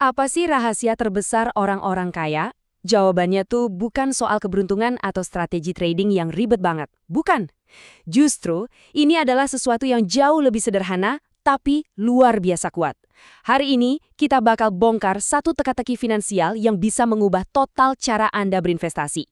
Apa sih rahasia terbesar orang-orang kaya? Jawabannya tuh bukan soal keberuntungan atau strategi trading yang ribet banget. Bukan. Justru, ini adalah sesuatu yang jauh lebih sederhana, tapi luar biasa kuat. Hari ini, kita bakal bongkar satu teka-teki finansial yang bisa mengubah total cara Anda berinvestasi.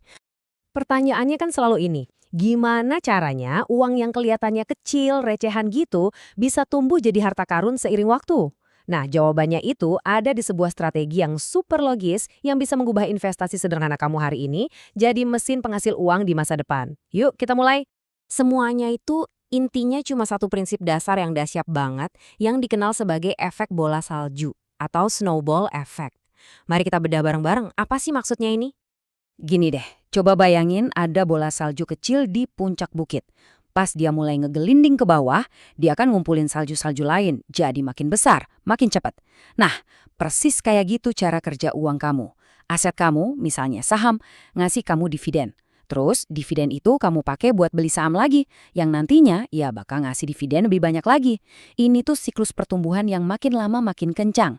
Pertanyaannya kan selalu ini, gimana caranya uang yang kelihatannya kecil, recehan gitu, bisa tumbuh jadi harta karun seiring waktu? Nah, jawabannya itu ada di sebuah strategi yang super logis yang bisa mengubah investasi sederhana kamu hari ini jadi mesin penghasil uang di masa depan. Yuk, kita mulai. Semuanya itu intinya cuma satu prinsip dasar yang dahsyat banget yang dikenal sebagai efek bola salju atau snowball effect. Mari kita bedah bareng-bareng, apa sih maksudnya ini? Gini deh, coba bayangin ada bola salju kecil di puncak bukit. Pas dia mulai ngegelinding ke bawah, dia akan ngumpulin salju-salju lain, jadi makin besar, makin cepat. Nah, persis kayak gitu cara kerja uang kamu. Aset kamu, misalnya saham, ngasih kamu dividen. Terus, dividen itu kamu pakai buat beli saham lagi, yang nantinya ya bakal ngasih dividen lebih banyak lagi. Ini tuh siklus pertumbuhan yang makin lama makin kencang.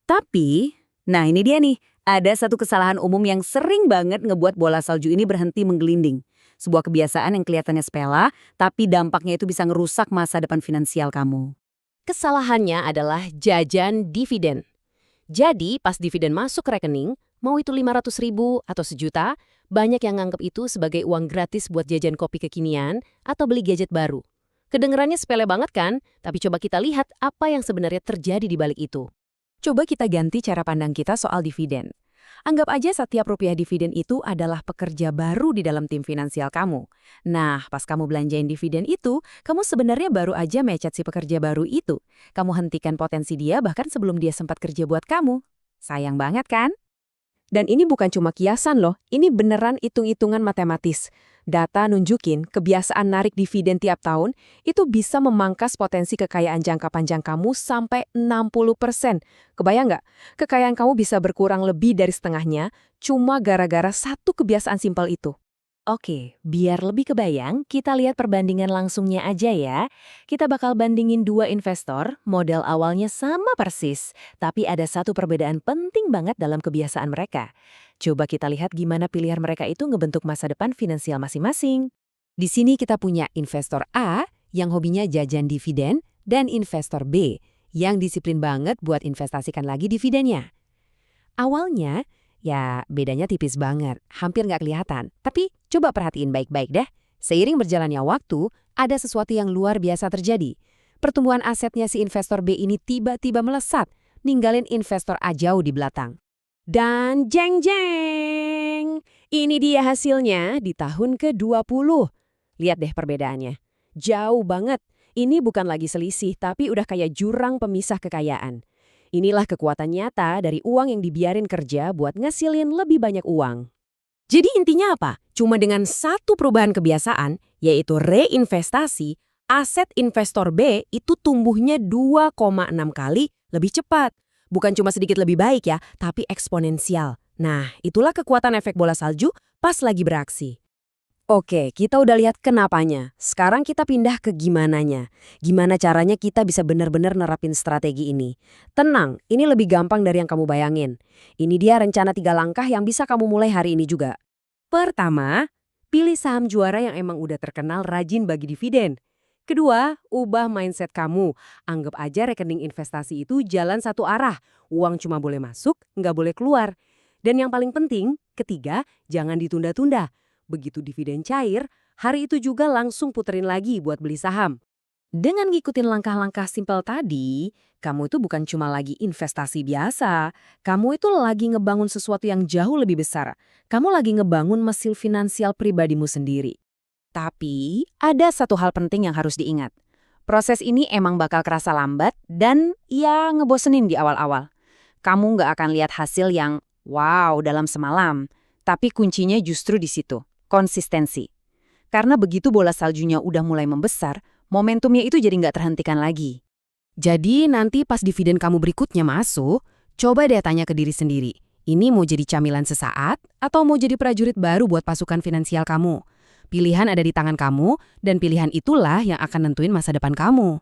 Tapi, nah ini dia nih, ada satu kesalahan umum yang sering banget ngebuat bola salju ini berhenti menggelinding. Sebuah kebiasaan yang kelihatannya sepele, tapi dampaknya itu bisa ngerusak masa depan finansial kamu. Kesalahannya adalah jajan dividen. Jadi, pas dividen masuk ke rekening, mau itu 500.000 atau sejuta, banyak yang nganggap itu sebagai uang gratis buat jajan kopi kekinian atau beli gadget baru. Kedengerannya sepele banget kan? Tapi coba kita lihat apa yang sebenarnya terjadi di balik itu. Coba kita ganti cara pandang kita soal dividen. Anggap aja setiap rupiah dividen itu adalah pekerja baru di dalam tim finansial kamu. Nah, pas kamu belanjain dividen itu, kamu sebenarnya baru aja mecet si pekerja baru itu. Kamu hentikan potensi dia bahkan sebelum dia sempat kerja buat kamu. Sayang banget kan? Dan ini bukan cuma kiasan loh, ini beneran hitung-hitungan matematis. Data nunjukin kebiasaan narik dividen tiap tahun itu bisa memangkas potensi kekayaan jangka panjang kamu sampai 60%. Kebayang nggak? Kekayaan kamu bisa berkurang lebih dari setengahnya cuma gara-gara satu kebiasaan simpel itu. Oke, biar lebih kebayang, kita lihat perbandingan langsungnya aja ya. Kita bakal bandingin dua investor, modal awalnya sama persis, tapi ada satu perbedaan penting banget dalam kebiasaan mereka. Coba kita lihat gimana pilihan mereka itu ngebentuk masa depan finansial masing-masing. Di sini kita punya investor A yang hobinya jajan dividen dan investor B yang disiplin banget buat investasikan lagi dividennya. Awalnya, ya, bedanya tipis banget, hampir nggak kelihatan. Tapi coba perhatiin baik-baik deh. Seiring berjalannya waktu, ada sesuatu yang luar biasa terjadi. Pertumbuhan asetnya si investor B ini tiba-tiba melesat, ninggalin investor A jauh di belakang. Dan jeng-jeng! Ini dia hasilnya di tahun ke-20. Lihat deh perbedaannya. Jauh banget. Ini bukan lagi selisih, tapi udah kayak jurang pemisah kekayaan. Inilah kekuatan nyata dari uang yang dibiarin kerja buat ngasilin lebih banyak uang. Jadi intinya apa? Cuma dengan satu perubahan kebiasaan, yaitu reinvestasi, aset investor B itu tumbuhnya 2,6 kali lebih cepat. Bukan cuma sedikit lebih baik ya, tapi eksponensial. Nah, itulah kekuatan efek bola salju pas lagi beraksi. Oke, kita udah lihat kenapanya. Sekarang kita pindah ke gimananya. Gimana caranya kita bisa benar-benar nerapin strategi ini? Tenang, ini lebih gampang dari yang kamu bayangin. Ini dia rencana 3 langkah yang bisa kamu mulai hari ini juga. Pertama, pilih saham juara yang emang udah terkenal rajin bagi dividen. Kedua, ubah mindset kamu. Anggap aja rekening investasi itu jalan satu arah. Uang cuma boleh masuk, nggak boleh keluar. Dan yang paling penting, ketiga, jangan ditunda-tunda. Begitu dividen cair, hari itu juga langsung puterin lagi buat beli saham. Dengan ngikutin langkah-langkah simpel tadi, kamu itu bukan cuma lagi investasi biasa. Kamu itu lagi ngebangun sesuatu yang jauh lebih besar. Kamu lagi ngebangun mesin finansial pribadimu sendiri. Tapi, ada satu hal penting yang harus diingat. Proses ini emang bakal kerasa lambat dan ya ngebosenin di awal-awal. Kamu nggak akan lihat hasil yang wow dalam semalam. Tapi kuncinya justru di situ. Konsistensi. Karena begitu bola saljunya udah mulai membesar, momentumnya itu jadi nggak terhentikan lagi. Jadi nanti pas dividen kamu berikutnya masuk, coba deh tanya ke diri sendiri. Ini mau jadi camilan sesaat atau mau jadi prajurit baru buat pasukan finansial kamu? Pilihan ada di tangan kamu dan pilihan itulah yang akan nentuin masa depan kamu.